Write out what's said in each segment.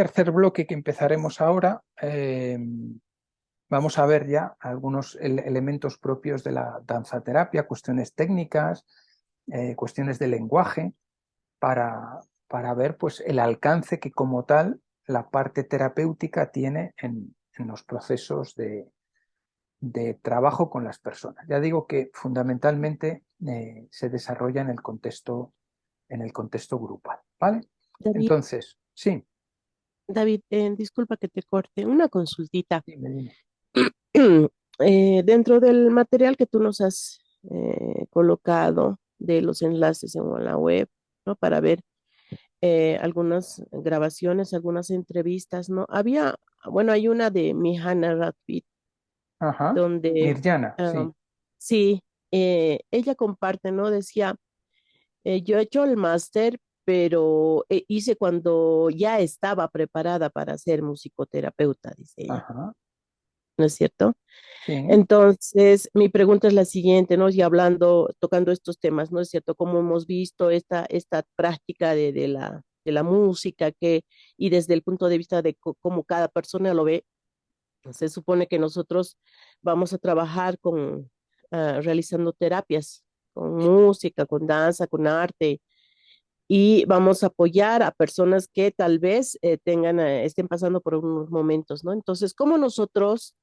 tercer bloque que empezaremos ahora, vamos a ver ya algunos elementos propios de la danzaterapia, cuestiones técnicas, cuestiones de lenguaje, para ver pues, el alcance que como tal la parte terapéutica tiene en los procesos de trabajo con las personas. Ya digo que fundamentalmente se desarrolla en el contexto grupal, ¿vale? David, Entonces, sí, David, disculpa que te corte, una consultita. dime, dime. Dentro del material que tú nos has colocado de los enlaces en la web, ¿no? Para ver algunas grabaciones, algunas entrevistas, ¿no? Bueno, hay una de Mihana Radfit, Ajá, donde Mirjana, ah, sí, sí, ella comparte, ¿no? Decía, yo he hecho el máster, pero hice cuando ya estaba preparada para ser musicoterapeuta, dice ella, ajá, ¿no es cierto? sí, Entonces, mi pregunta es la siguiente, ¿no? Y hablando, tocando estos temas, ¿no es cierto? Como hemos visto esta práctica de la música y desde el punto de vista de cómo cada persona lo ve, se supone que nosotros vamos a trabajar realizando terapias, con música, con danza, con arte, y vamos a apoyar a personas que tal vez estén pasando por unos momentos, ¿no? Entonces, ¿cómo nosotros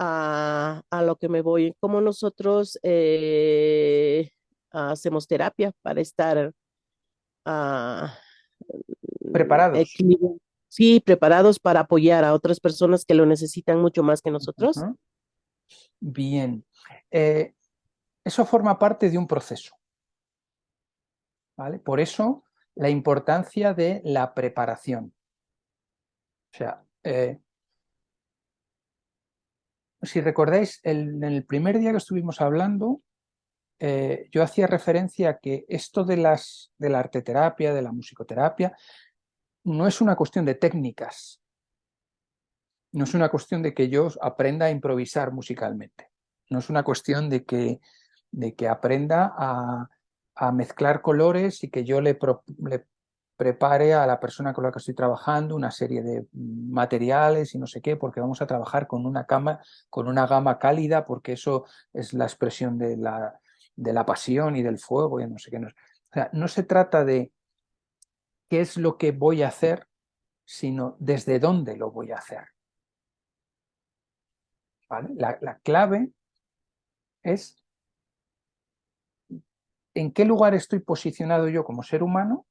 a lo que me voy, cómo nosotros hacemos terapia para estar ah, preparados. sí, preparados para apoyar a otras personas que lo necesitan mucho más que nosotros? Ajá. Bien, Eh, eso forma parte de un proceso, ¿vale? Por eso la importancia de la preparación. O sea, si recordáis, en el primer día que estuvimos hablando, yo hacía referencia a que esto de la arteterapia, de la musicoterapia, no es una cuestión de técnicas, no es una cuestión de que yo aprenda a improvisar musicalmente, no es una cuestión de que aprenda a mezclar colores y que yo le prepare a la persona con la que estoy trabajando una serie de materiales y no sé qué, porque vamos a trabajar con una gama cálida, porque eso es la expresión de la pasión y del fuego y no sé qué. O sea, no se trata de qué es lo que voy a hacer, sino desde dónde lo voy a hacer. ¿Vale? La clave es en qué lugar estoy posicionado yo como ser humano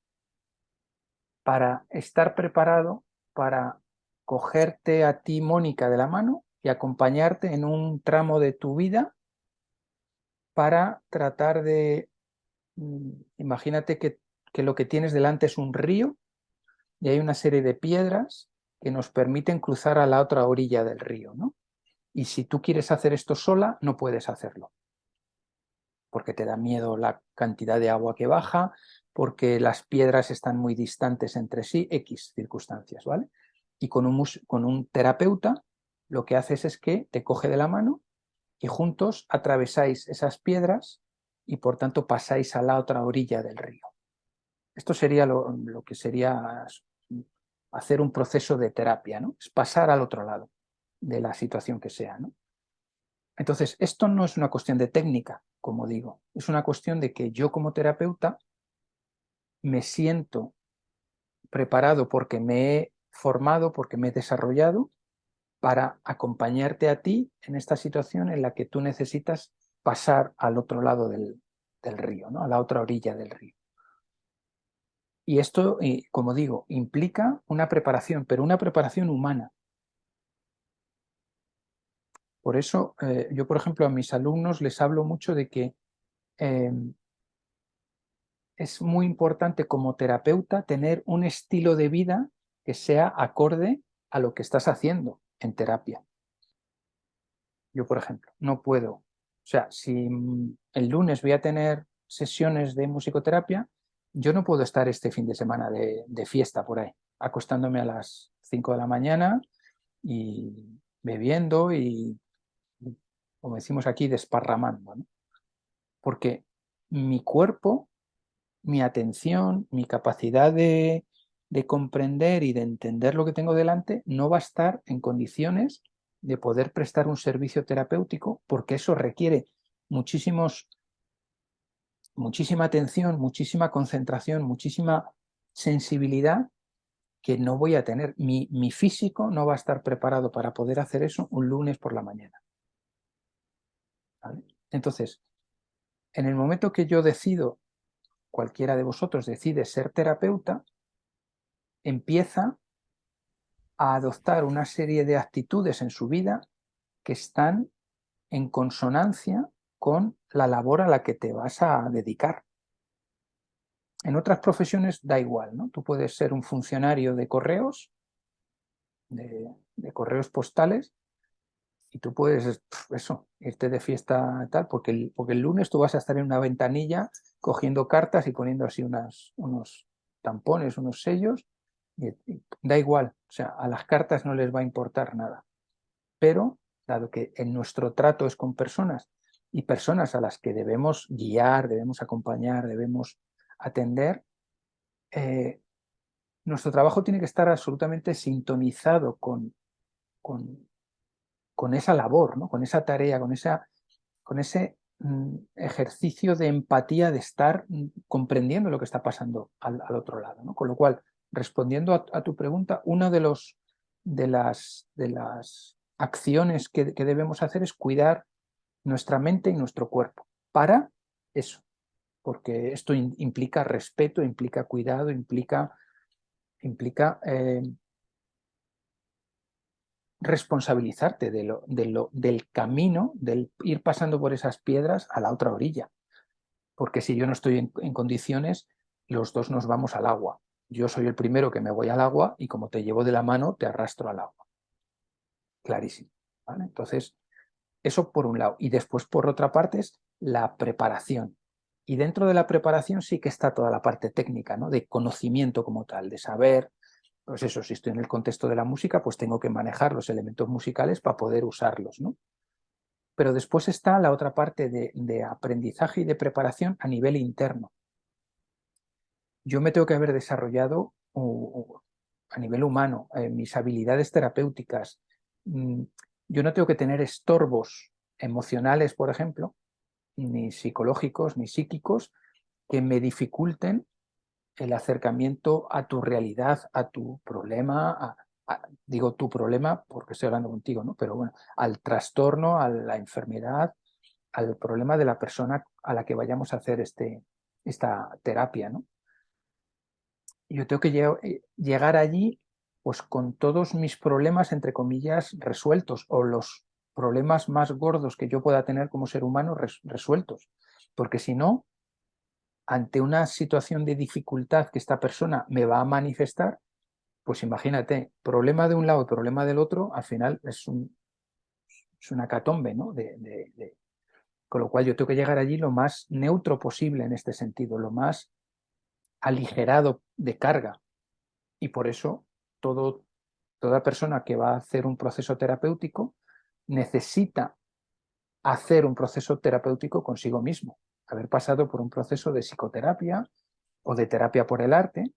para estar preparado para cogerte a ti, Mónica, de la mano y acompañarte en un tramo de tu vida para tratar de, imagínate que lo que tienes delante es un río y hay una serie de piedras que nos permiten cruzar a la otra orilla del río, ¿no? Y si tú quieres hacer esto sola, no puedes hacerlo, porque te da miedo la cantidad de agua que baja, porque las piedras están muy distantes entre sí, X circunstancias, ¿vale? Y con un terapeuta lo que haces es que te coge de la mano y juntos atravesáis esas piedras y por tanto pasáis a la otra orilla del río. Esto sería lo que sería hacer un proceso de terapia, ¿no? Es pasar al otro lado de la situación que sea, ¿no? Entonces, esto no es una cuestión de técnica, como digo, es una cuestión de que yo como terapeuta me siento preparado porque me he formado, porque me he desarrollado para acompañarte a ti en esta situación en la que tú necesitas pasar al otro lado del río, ¿no? A la otra orilla del río. Y esto, como digo, implica una preparación, pero una preparación humana. Por eso, yo, por ejemplo, a mis alumnos les hablo mucho de que eh, es muy importante como terapeuta tener un estilo de vida que sea acorde a lo que estás haciendo en terapia. Yo, por ejemplo, no puedo, o sea, si el lunes voy a tener sesiones de musicoterapia, yo no puedo estar este fin de semana de fiesta por ahí, acostándome a las 5 de la mañana y bebiendo y, como decimos aquí, desparramando, ¿no? Porque mi cuerpo, mi atención, mi capacidad de comprender y de entender lo que tengo delante, no va a estar en condiciones de poder prestar un servicio terapéutico, porque eso requiere muchísima atención, muchísima concentración, muchísima sensibilidad que no voy a tener. Mi físico no va a estar preparado para poder hacer eso un lunes por la mañana. ¿Vale? Entonces, en el momento que yo decido, cualquiera de vosotros decide ser terapeuta, empieza a adoptar una serie de actitudes en su vida que están en consonancia con la labor a la que te vas a dedicar. En otras profesiones da igual, ¿no? Tú puedes ser un funcionario de correos, de correos postales, y tú puedes, eso, irte de fiesta tal, porque el lunes tú vas a estar en una ventanilla cogiendo cartas y poniendo así unos tampones, unos sellos, y da igual, o sea, a las cartas no les va a importar nada. Pero, dado que en nuestro trato es con personas y personas a las que debemos guiar, debemos acompañar, debemos atender, eh, nuestro trabajo tiene que estar absolutamente sintonizado con, con esa labor, ¿no? Con esa tarea, con ese ejercicio de empatía, de estar comprendiendo lo que está pasando al otro lado, ¿no? Con lo cual, respondiendo a tu pregunta, una de las acciones que debemos hacer es cuidar nuestra mente y nuestro cuerpo para eso, porque esto implica respeto, implica cuidado, implica responsabilizarte del camino, del ir pasando por esas piedras a la otra orilla. Porque si yo no estoy en condiciones, los dos nos vamos al agua. Yo soy el primero que me voy al agua y como te llevo de la mano, te arrastro al agua. Clarísimo. ¿Vale? Entonces, eso por un lado. Y después, por otra parte, es la preparación. Y dentro de la preparación sí que está toda la parte técnica, ¿no? De conocimiento como tal, de saber, pues eso, si estoy en el contexto de la música, pues tengo que manejar los elementos musicales para poder usarlos, ¿no? Pero después está la otra parte de aprendizaje y de preparación a nivel interno. Yo me tengo que haber desarrollado a nivel humano mis habilidades terapéuticas. Yo no tengo que tener estorbos emocionales, por ejemplo, ni psicológicos, ni psíquicos, que me dificulten el acercamiento a tu realidad, a tu problema, digo tu problema porque estoy hablando contigo, ¿no? Pero bueno, al trastorno, a la enfermedad, al problema de la persona a la que vayamos a hacer esta terapia, ¿no? Yo tengo que llegar allí pues con todos mis problemas, entre comillas, resueltos, o los problemas más gordos que yo pueda tener como ser humano resueltos. Porque si no, ante una situación de dificultad que esta persona me va a manifestar, pues imagínate, problema de un lado y problema del otro, al final es una catombe, ¿no? Con lo cual yo tengo que llegar allí lo más neutro posible en este sentido, lo más aligerado de carga. Y por eso toda persona que va a hacer un proceso terapéutico necesita hacer un proceso terapéutico consigo mismo, haber pasado por un proceso de psicoterapia o de terapia por el arte,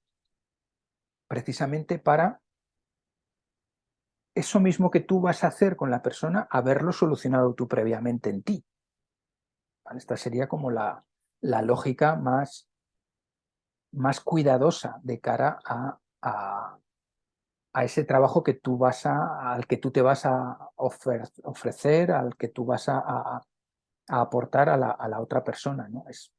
precisamente para eso mismo que tú vas a hacer con la persona, haberlo solucionado tú previamente en ti. ¿Vale? Esta sería como la lógica más cuidadosa de cara a ese trabajo que tú al que tú te vas a ofrecer, al que tú vas a aportar a la otra persona, ¿no? Es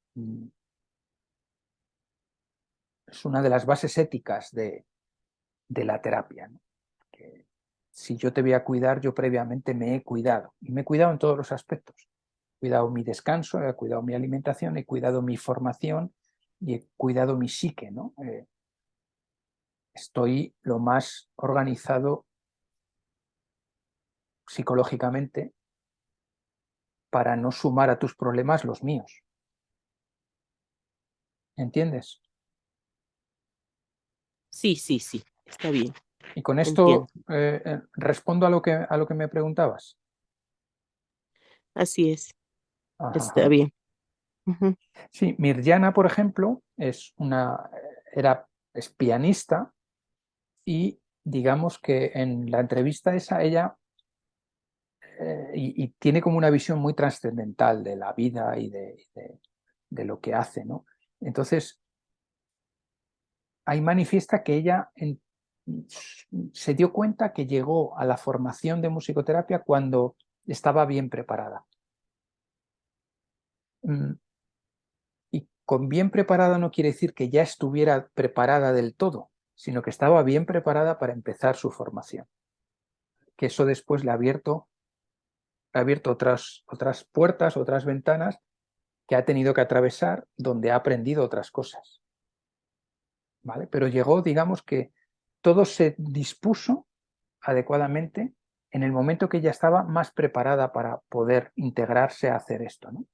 una de las bases éticas de la terapia, ¿no? Que si yo te voy a cuidar, yo previamente me he cuidado. Y me he cuidado en todos los aspectos. He cuidado mi descanso, he cuidado mi alimentación, he cuidado mi formación y he cuidado mi psique, ¿no? Estoy lo más organizado psicológicamente para no sumar a tus problemas los míos. ¿Entiendes? Sí, sí, sí, está bien, Y con entiendo. esto respondo a lo que me preguntabas. Así es, Ajá, está ajá. bien. Ujú. Sí, Mirjana, por ejemplo, es pianista, y digamos que en la entrevista esa ella y tiene como una visión muy trascendental de la vida y de lo que hace, ¿no? Entonces, ahí manifiesta que ella se dio cuenta que llegó a la formación de musicoterapia cuando estaba bien preparada. Y con bien preparada no quiere decir que ya estuviera preparada del todo, sino que estaba bien preparada para empezar su formación. Que eso después le ha abierto otras puertas, otras ventanas que ha tenido que atravesar donde ha aprendido otras cosas. ¿Vale? Pero llegó, digamos que todo se dispuso adecuadamente en el momento que ella estaba más preparada para poder integrarse a hacer esto, ¿no?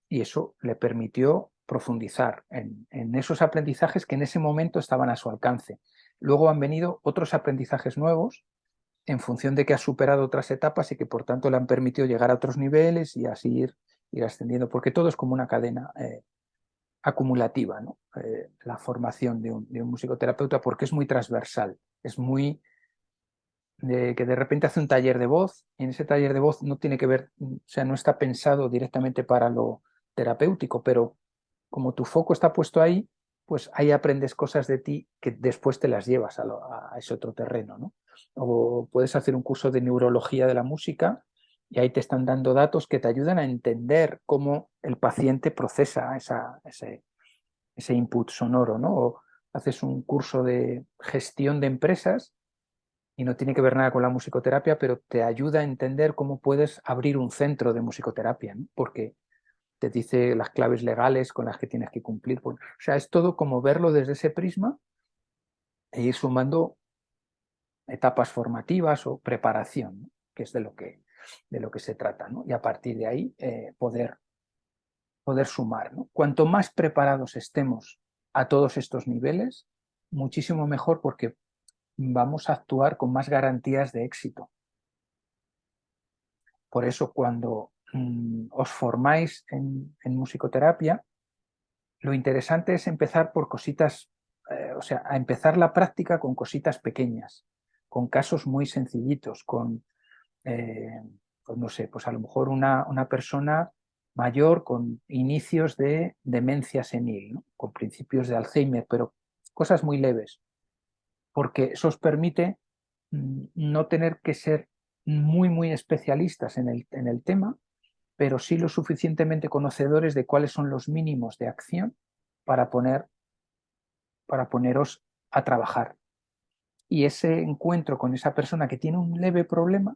Y eso le permitió profundizar en esos aprendizajes que en ese momento estaban a su alcance. Luego han venido otros aprendizajes nuevos en función de que ha superado otras etapas y que por tanto le han permitido llegar a otros niveles y así ir ascendiendo, porque todo es como una cadena acumulativa, ¿no? La formación de un musicoterapeuta, porque es muy transversal, es muy que de repente hace un taller de voz y en ese taller de voz no tiene que ver, o sea, no está pensado directamente para lo terapéutico, pero como tu foco está puesto ahí, pues ahí aprendes cosas de ti que después te las llevas a ese otro terreno, ¿no? O puedes hacer un curso de neurología de la música y ahí te están dando datos que te ayudan a entender cómo el paciente procesa ese input sonoro, ¿no? O haces un curso de gestión de empresas y no tiene que ver nada con la musicoterapia, pero te ayuda a entender cómo puedes abrir un centro de musicoterapia, ¿no? Porque te dice las claves legales con las que tienes que cumplir. Pues, o sea, es todo como verlo desde ese prisma e ir sumando etapas formativas o preparación, ¿no? Que es de lo que se trata, ¿no? Y a partir de ahí poder sumar, ¿no? Cuanto más preparados estemos a todos estos niveles, muchísimo mejor porque vamos a actuar con más garantías de éxito. Por eso cuando os formáis en musicoterapia, lo interesante es empezar por cositas, o sea, a empezar la práctica con cositas pequeñas, con casos muy sencillitos, eh, pues no sé, pues a lo mejor una persona mayor con inicios de demencia senil, ¿no? Con principios de Alzheimer, pero cosas muy leves, porque eso os permite no tener que ser muy especialistas en el tema, pero sí lo suficientemente conocedores de cuáles son los mínimos de acción para, para poneros a trabajar. Y ese encuentro con esa persona que tiene un leve problema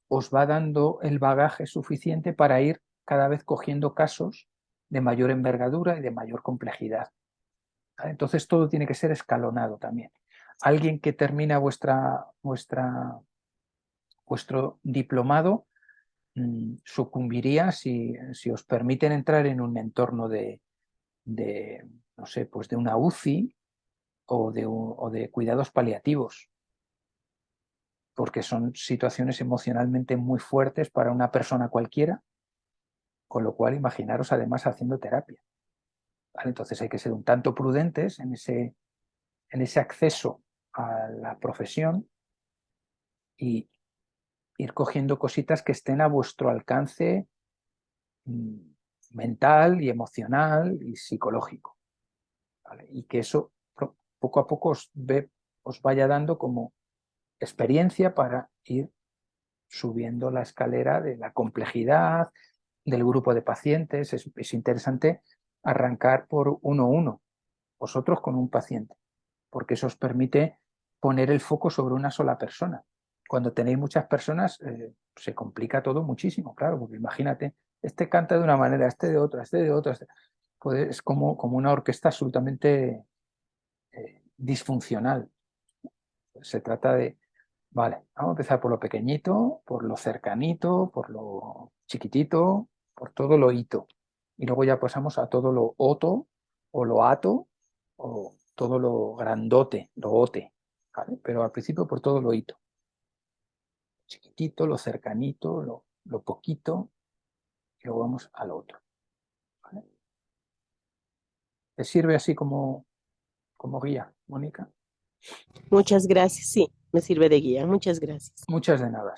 os va dando el bagaje suficiente para ir cada vez cogiendo casos de mayor envergadura y de mayor complejidad. Entonces todo tiene que ser escalonado también. Alguien que termina vuestro diplomado sucumbiría si os permiten entrar en un entorno de, no sé, pues de una UCI o de cuidados paliativos, porque son situaciones emocionalmente muy fuertes para una persona cualquiera, con lo cual imaginaros además haciendo terapia. ¿Vale? Entonces hay que ser un tanto prudentes en ese acceso a la profesión y ir cogiendo cositas que estén a vuestro alcance mm, mental y emocional y psicológico. ¿Vale? Y que eso poco a poco os vaya dando como experiencia para ir subiendo la escalera de la complejidad del grupo de pacientes. Es interesante arrancar por uno a uno, vosotros con un paciente, porque eso os permite poner el foco sobre una sola persona. Cuando tenéis muchas personas, se complica todo muchísimo, claro, porque imagínate, este canta de una manera, este de otra, este de otra. Pues es como una orquesta absolutamente disfuncional. Se trata de, vale, vamos a empezar por lo pequeñito, por lo cercanito, por lo chiquitito, por todo lo hito. Y luego ya pasamos a todo lo oto o lo ato o todo lo grandote, lo ote. ¿Vale? Pero al principio por todo lo hito. Chiquitito, lo cercanito, lo poquito, y luego vamos al otro. ¿Vale? ¿Te sirve así como guía? Mónica. Muchas gracias. Sí, me sirve de guía. Muchas gracias. Muchas de nada.